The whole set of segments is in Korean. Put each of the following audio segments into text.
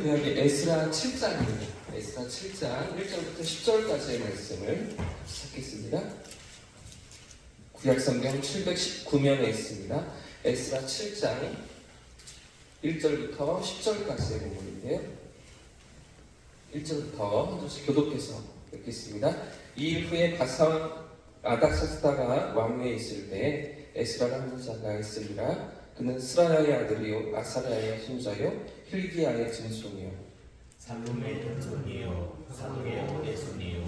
구약의 에스라 7장입니다. 에스라 7장 1절부터 10절까지의 말씀을 찾겠습니다. 구약 성경 719면에 있습니다. 에스라 7장 1절부터 10절까지의 본문인데요. 1절부터 한 절씩 교독해서 읽겠습니다. 이 일 후에 바사왕 아닥사스다가 왕위에 있을 때 에스라라 하는 자가 있으리라. 그는 스라야의 아들이요 아사랴의 손자요 힐기야의 증손이요 살룸의 증손이요 사독의 5대손이요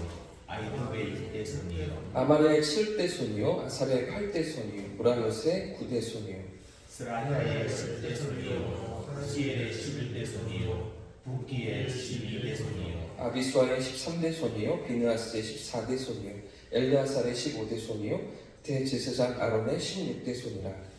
아이도의 6대손이요 아마랴의 7대손이요 아사랴의 8대손이요 무라요스의 9대손이요 스라야의 10대손이요 시엘의 11대손이요 부기의 12대손이요 아비수아의 13대손이요 비느하스의 14대손이요 엘리아살의 15대손이요 대제사장 아론의 16대손이라.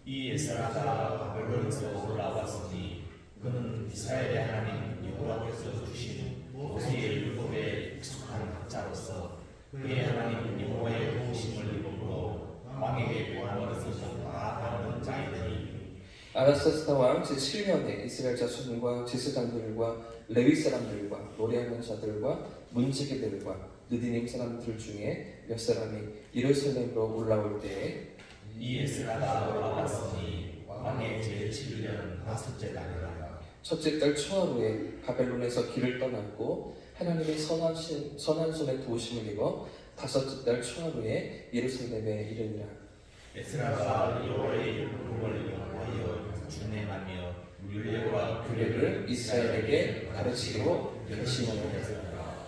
이 에스라가 바벨론에서 올라왔으니 그는 이스라엘의 하나님 여호와께서 주신 모세의 율법에 익숙한 학자로서 그의 하나님 여호와의 도우심을 입음으로 왕에게 구하는 것을 다 하는 자이더니 아닥사스다 왕 제7년에 이스라엘 자손과 제사장들과 레위 사람들과 노래하는 자들과 문지기들과 느디님 사람들 중에 몇 사람이 예루살렘으로 올라올 때에 이 에스라가 올라왔으니 왕의 제7년 다섯째 날이라. 첫째 달 초하루에 바벨론에서 길을 떠났고 하나님의 선한 손의 도우심을 입어 다섯째 달 초하루에 예루살렘에 이르니라. 에스라가 여호와의 율법을 연구하여 준행하며 율례와 규례를 이스라엘에게 가르치고 열심히 하였더라.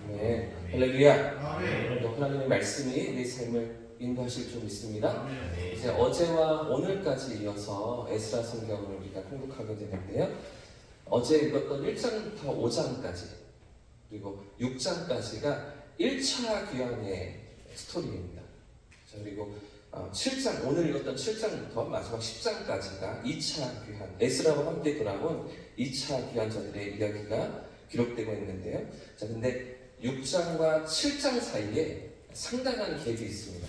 아멘. 할렐루야. 오늘도 하나님의 말씀이 우리 삶을 인도하실 줄 믿습니다. 이제 어제와 오늘까지 이어서 에스라 성경을 우리가 공독하게 되는데요. 어제 읽었던 1장부터 5장까지 그리고 6장까지가 1차 귀환의 스토리입니다. 그리고 7장, 오늘 읽었던 7장부터 마지막 10장까지가 2차 귀환, 에스라와 함께 돌아온 2차 귀환자들의 이야기가 기록되고 있는데요. 자, 근데 6장과 7장 사이에 상당한 갭이 있습니다.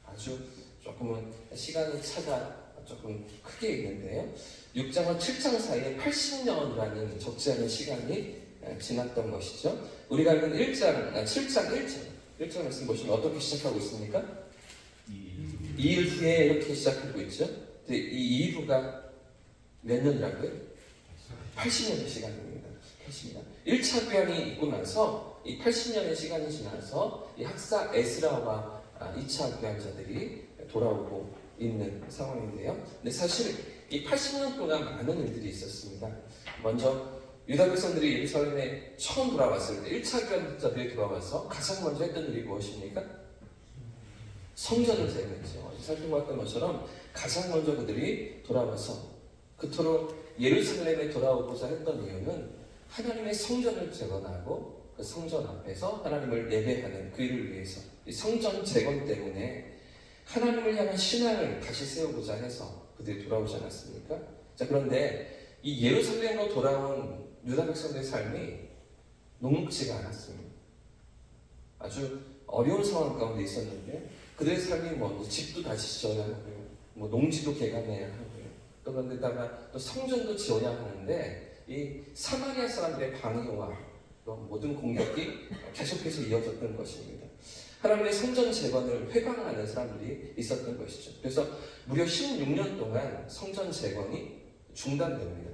아주 조금은 시간의 차가 조금 크게 있는데요. 6장과 7장 사이에 80년이라는 적지 않은 시간이 지났던 것이죠. 우리가 읽은 7장 1절 말씀 보시면 어떻게 시작하고 있습니까? 이 일 후에 이렇게 시작하고 있죠. 근데 이 이후가 몇 년이라고요? 80년의 시간입니다. 80년. 1차 귀환이 있고 나서 이 80년의 시간이 지나서 이 학사 에스라와 2차 귀환자들이 돌아오고 있는 상황인데요. 근데 사실 이 80년 동안 많은 일들이 있었습니다. 먼저 유다 백성들이 예루살렘에 처음 돌아왔을 때 1차 귀환자들이 돌아와서 가장 먼저 했던 일이 무엇입니까? 성전을 제거했죠. 살펴봤던 것처럼 가장 먼저 그들이 돌아와서 그토록 예루살렘에 돌아오고자 했던 이유는 하나님의 성전을 재건하고 그 성전 앞에서 하나님을 예배하는 그 일을 위해서 이 성전 재건 때문에 하나님을 향한 신앙을 다시 세우고자 해서 그들이 돌아오지 않았습니까? 자, 그런데 이 예루살렘으로 돌아온 유다 백성들의 삶이 녹록지가 않았습니다. 아주 어려운 상황 가운데 있었는데 그들의 삶이 집도 다시 지어야 하고요, 농지도 개간해야 하고요, 또 그런데다가 또 성전도 지어야 하는데 이 사마리아 사람들의 방해와 또 모든 공격이 계속해서 이어졌던 것입니다. 하나님의 성전 재건을 회방하는 사람들이 있었던 것이죠. 그래서 무려 16년 동안 성전 재건이 중단됩니다.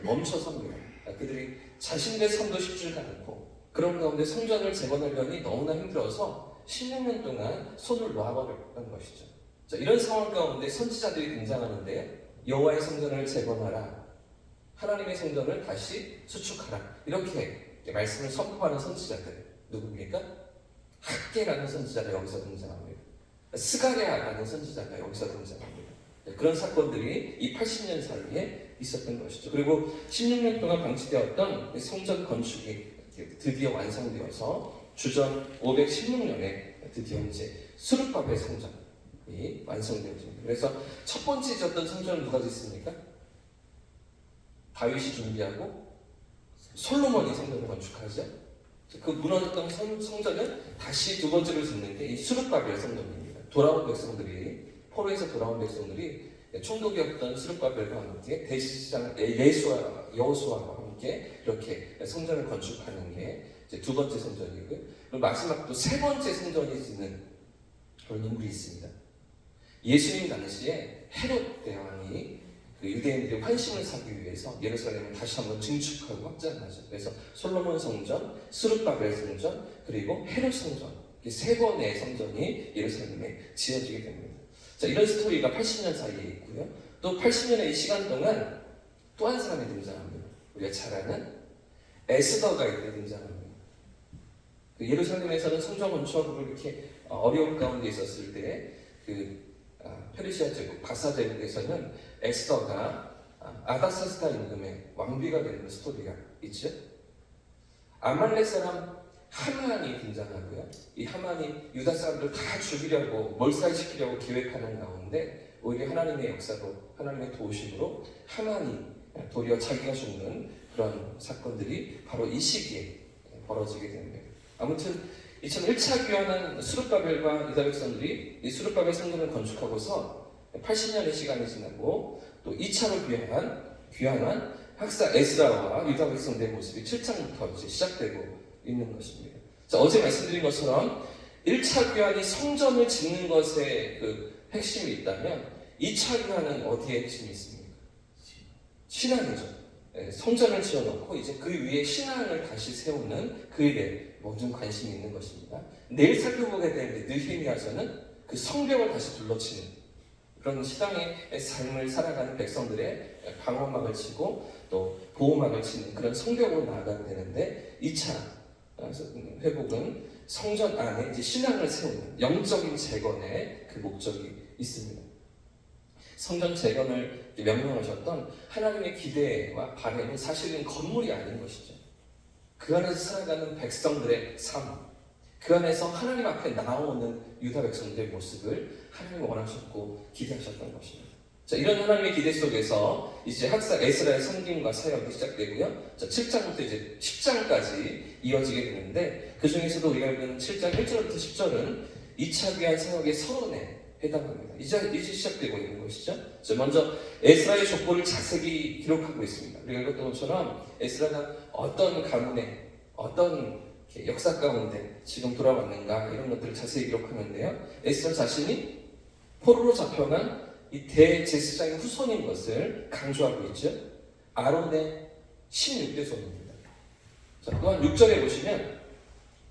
멈춰섭니다. 그들이 자신들의 삶도 쉽지가 않고 그런 가운데 성전을 재건하려니 너무나 힘들어서 16년 동안 손을 놔버렸던 것이죠. 자, 이런 상황 가운데 선지자들이 등장하는데 여호와의 성전을 재건하라, 하나님의 성전을 다시 수축하라, 이렇게 말씀을 선포하는 선지자들 누굽니까? 학개라는 선지자가 여기서 등장합니다. 스가랴라는 선지자가 여기서 등장합니다. 그런 사건들이 이 80년 사이에 있었던 것이죠. 그리고 16년 동안 방치되었던 성전 건축이 드디어 완성되어서 주전 516년에 드디어 이제 수르바벨 성전이 완성되었습니다. 그래서 첫 번째 지었던 성전은 누가 짓습니까? 다윗이 준비하고 솔로몬이 성전을 건축하죠. 그 무너졌던 성전은 다시 두 번째로 짓는 게 이 수르바벨 성전입니다. 돌아온 백성들이 포로에서 돌아온 백성들이 총독이었던 스룹바벨과 함께 대제사장 여호수아와 함께 이렇게 성전을 건축하는 게 이제 두 번째 성전이고요. 그리고 마지막 또 세 번째 성전이 짓는 그런 인물이 있습니다. 예수님 당시에 헤롯 대왕이 그 유대인들의 환심을 사기 위해서 예루살렘을 다시 한번 증축하고 확장하죠. 그래서 솔로몬 성전, 스룹바벨 성전, 그리고 헤롯 성전, 이 세 번의 성전이 예루살렘에 지어지게 됩니다. 자, 이런 스토리가 80년 사이에 있고요. 또 80년의 이 시간 동안 또 한 사람이 등장합니다. 우리가 잘 아는 에스더가 이때 등장합니다. 그 예루살렘에서는 성전 건축을 이렇게 어려운 가운데 있었을 때 페르시아 제국 바사 제국에서는 에스더가 아닥사스다 임금의 왕비가 되는 스토리가 있죠. 아말렉 사람 하만이 등장하고요. 이 하만이 유다 사람들 다 죽이려고 몰살시키려고 계획하는 가운데 오히려 하나님의 역사로 하나님의 도우심으로 하만이 도리어 자기가 죽는 그런 사건들이 바로 이 시기에 벌어지게 됩니다. 아무튼 2001차 귀환한 스룹바벨과 유다 백성들이 이 스룹바벨 성전을 건축하고서 80년의 시간이 지나고 또 2차로 귀환한 학사 에스라와 유다 백성들의 모습이 7장부터 이제 시작되고 있는 것입니다. 자, 어제 말씀드린 것처럼 1차 귀환이 성전을 짓는 것에 그 핵심이 있다면 2차 귀환은 어디에 핵심이 있습니까? 신앙이죠. 성전을 지어놓고 이제 그 위에 신앙을 다시 세우는 그 일에 모든 관심이 있는 것입니다. 내일 살펴보게 될 느헤미야서는 그 성벽을 다시 둘러치는 그런 시당의 삶을 살아가는 백성들의 방어막을 치고 또 보호막을 치는 그런 성벽으로 나아가게 되는데 2차 회복은 성전 안에 이제 신앙을 세우는 영적인 재건의 그 목적이 있습니다. 성전 재건을 명령하셨던 하나님의 기대와 바램은 사실은 건물이 아닌 것이죠. 그 안에서 살아가는 백성들의 삶, 그 안에서 하나님 앞에 나오는 유다 백성들의 모습을 하나님이 원하셨고 기대하셨던 것입니다. 자, 이런 하나님의 기대 속에서 이제 학사 에스라의 섬김과 사역이 시작되고요. 자, 7장부터 이제 10장까지 이어지게 되는데 그 중에서도 우리가 읽는 7장 1절부터 10절은 2차 귀환 사역의 서론에 해당합니다. 이제 시작되고 있는 것이죠. 자, 먼저 에스라의 족보를 자세히 기록하고 있습니다. 우리가 읽었던 것처럼 에스라가 어떤 가문에 어떤 역사 가운데 지금 돌아왔는가 이런 것들을 자세히 기록하는데요. 에스라 자신이 포로로 잡혀간 이 대제사장의 후손인 것을 강조하고 있죠. 아론의 16대 손입니다. 자, 또한 6절에 보시면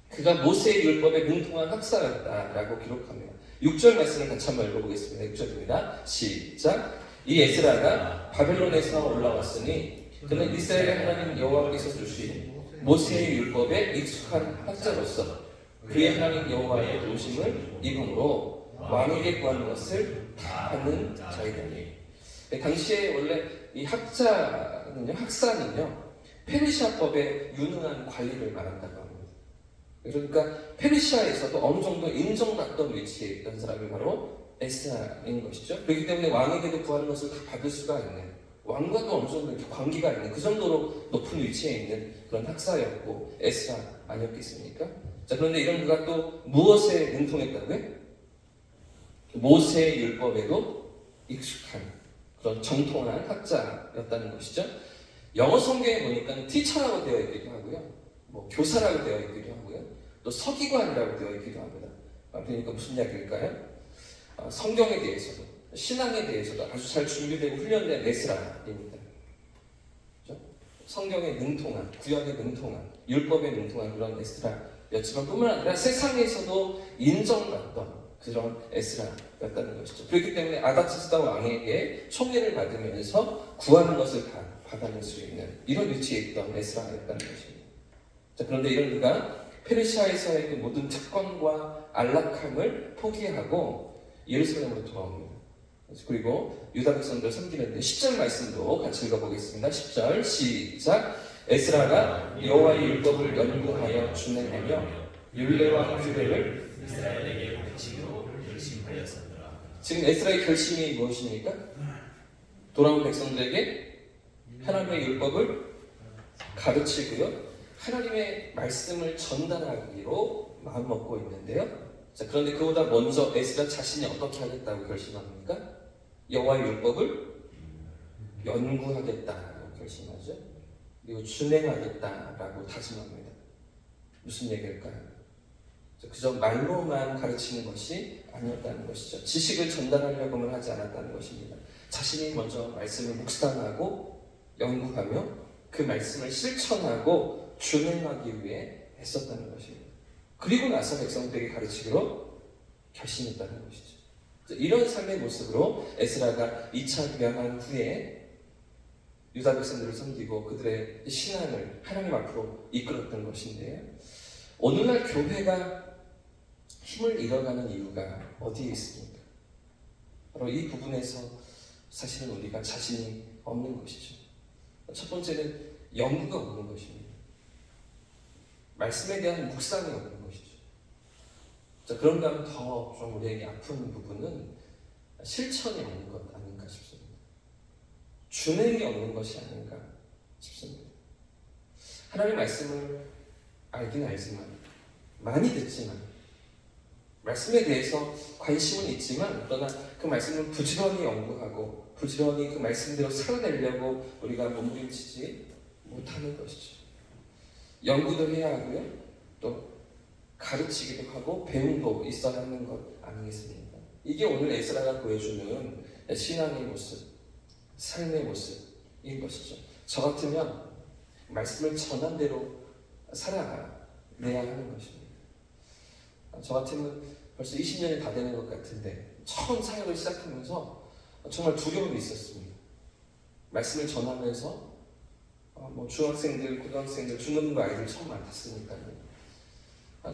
그가 모세의 율법에 능통한 학사였다라고 기록합니다. 6절 말씀을 같이 한번 읽어보겠습니다. 6절입니다. 시작. 이 에스라가 바벨론에서 올라왔으니 그는 이스라엘의 하나님 여호와께서 주신 모세의 율법에 익숙한 학자로서 그의 하나님 여호와의 도우심을 입음으로 왕에게 구하는 것을 다 하는 자이더니. 당시에 원래 이 학사는요 페르시아법에 유능한 관리를 말한다고 합니다. 그러니까 페르시아에서도 어느 정도 인정받던 위치에 있던 사람이 바로 에스라인 것이죠. 그렇기 때문에 왕에게도 구하는 것을 다 받을 수가 있는, 왕과도 어느 정도 이렇게 관계가 있는 그 정도로 높은 위치에 있는 그런 학사였고 에스라 아니었겠습니까? 자, 그런데 이런 그가 또 무엇에 능통했다고요? 모세의 율법에도 익숙한 그런 정통한 학자였다는 것이죠. 영어 성경에 보니까 티처라고 되어 있기도 하고요, 뭐 교사라고 되어 있기도 하고요, 또 서기관이라고 되어 있기도 합니다. 그러니까 무슨 이야기일까요? 성경에 대해서도 신앙에 대해서도 아주 잘 준비되고 훈련된 에스라입니다. 그렇죠? 성경에 능통한, 구약에 능통한, 율법에 능통한 그런 에스라였지만 뿐만 아니라 세상에서도 인정받던 그런 에스라였다는 것이죠. 그렇기 때문에 아닥사스다 왕에게 총애를 받으면서 구하는 것을 다 받아낼 수 있는 이런 위치에 있던 에스라였다는 것입니다. 자, 그런데 이런 그가 페르시아에서의 그 모든 특권과 안락함을 포기하고 예루살렘으로 돌아옵니다. 그리고 유다 백성들을 섬기는데 10절 말씀도 같이 읽어보겠습니다. 10절 시작. 에스라가 여호와의 율법을 연구하여 준행하며 율례와 규례를 이스라엘에게 가르치기로 결심하였었더라. 지금 에스라의 결심이 무엇입니까? 돌아온 백성들에게 하나님의 율법을 가르치고요, 하나님의 말씀을 전달하기로 마음먹고 있는데요. 자, 그런데 그보다 먼저 에스라 자신이 어떻게 하겠다고 결심합니까? 여호와의 율법을 연구하겠다라고 결심하죠. 그리고 준행하겠다라고 다짐합니다. 무슨 얘기일까요? 그저 말로만 가르치는 것이 아니었다는 것이죠. 지식을 전달하려고만 하지 않았다는 것입니다. 자신이 먼저 말씀을 묵상하고 연구하며 그 말씀을 실천하고 준행하기 위해 애썼다는 것입니다. 그리고 나서 백성들에게 가르치기로 결심했다는 것이죠. 이런 삶의 모습으로 에스라가 2차 귀환한 후에 유다 백성들을 섬기고 그들의 신앙을 하나님 앞으로 이끌었던 것인데요. 오늘날 교회가 힘을 잃어가는 이유가 어디에 있습니까? 바로 이 부분에서 사실은 우리가 자신이 없는 것이죠. 첫 번째는 연구가 없는 것입니다. 말씀에 대한 묵상이 없는 것이죠. 자, 그런가 하면 더 좀 우리에게 아픈 부분은 실천이 없는 것 아닌가 싶습니다. 준행이 없는 것이 아닌가 싶습니다. 하나님의 말씀을 알긴 알지만, 많이 듣지만, 말씀에 대해서 관심은 있지만, 그러나 그 말씀을 부지런히 연구하고 부지런히 그 말씀대로 살아내려고 우리가 몸부림치지 못하는 것이죠. 연구도 해야 하고요, 또 가르치기도 하고 배움도 있어야 하는 것 아니겠습니까? 이게 오늘 에스라가 보여주는 신앙의 모습, 삶의 모습인 것이죠. 저 같으면 말씀을 전한 대로 살아내야 하는 것입니다. 저 같으면 벌써 20년이 다 되는 것 같은데 처음 사역을 시작하면서 정말 두려움이 있었습니다. 말씀을 전하면서 중학생들, 고등학생들, 중고등부 아이들 처음 만났으니까요.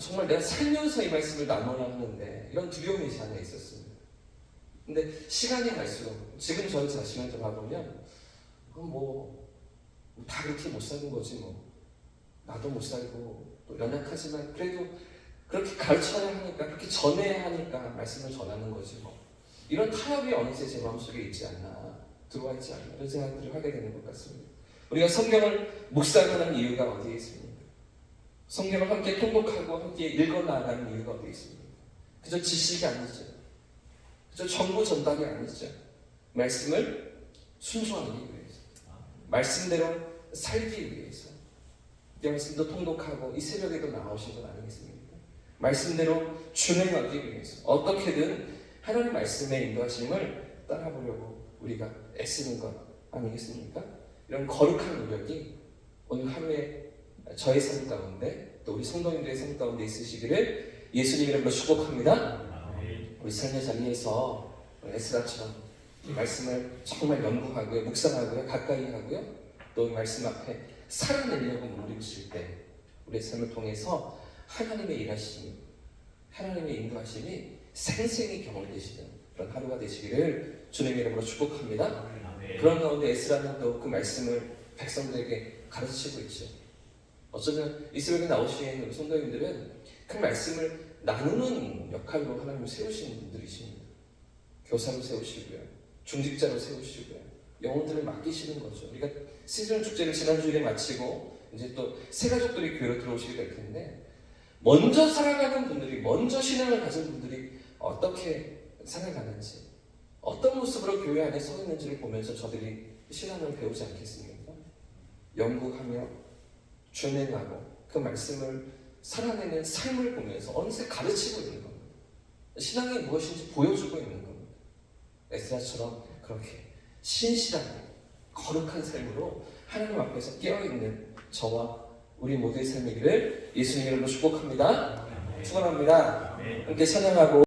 정말 내가 살면서 이 말씀을 나눠야 하는데 이런 두려움이 제 안에 있었습니다. 근데 시간이 갈수록 지금 저 자신을 돌아보면 다 그렇게 못 사는 거지 나도 못 살고 또 연약하지만 그래도 그렇게 가르쳐야 하니까 그렇게 전해야 하니까 말씀을 전하는 거지 이런 타협이 어느새 제 마음속에 있지 않나 들어와 있지 않나 이런 생각들을 하게 되는 것 같습니다. 우리가 성경을 묵상하는 이유가 어디에 있습니까? 성경을 함께 통독하고 함께 읽어나가는 이유가 어디에 있습니까? 그저 지식이 아니죠. 그저 정보 전달이 아니죠. 말씀을 순종하기 위해서, 말씀대로 살기 위해서, 이 말씀도 통독하고 이 새벽에도 나오신 것 아니겠습니까? 말씀대로 준행하기 위해서 어떻게든 하나님 말씀의 인도하심을 따라보려고 우리가 애쓰는 것 아니겠습니까? 이런 거룩한 노력이 오늘 하루에 저의 삶 가운데 또 우리 성도님들의 삶 가운데 있으시기를 예수님 이름으로 축복합니다. 우리 삶의 자리에서 에스라처럼 이 말씀을 정말 연구하고요, 묵상하고요, 가까이 하고요, 또 이 말씀 앞에 살아내려고 몸부림칠 때 우리의 삶을 통해서 하나님의 일하심이, 하나님의 인도하심이 생생히 경험되시는 그런 하루가 되시기를 주님의 이름으로 축복합니다. 그런 가운데 에스라는 또 그 말씀을 백성들에게 가르치고 있죠. 어쩌면 이 새벽에 나오신 우리 성도님들은 그 말씀을 나누는 역할로 하나님을 세우신 분들이십니다. 교사로 세우시고요, 중직자로 세우시고요, 영혼들을 맡기시는 거죠. 우리가 시즌 축제를 지난주에 마치고 이제 또 새 가족들이 교회로 들어오시게 될 텐데 먼저 살아가는 분들이, 먼저 신앙을 가진 분들이 어떻게 살아가는지, 어떤 모습으로 교회 안에 서 있는지를 보면서 저들이 신앙을 배우지 않겠습니까? 연구하며 준행하고 그 말씀을 살아내는 삶을 보면서 어느새 가르치고 있는 겁니다. 신앙이 무엇인지 보여주고 있는 겁니다. 에스라처럼 그렇게 신실하게 거룩한 삶으로 하나님 앞에서 깨어있는 저와 우리 모두의 삶이기를 예수님 이름으로 축복합니다. 축원합니다. 함께 찬양하고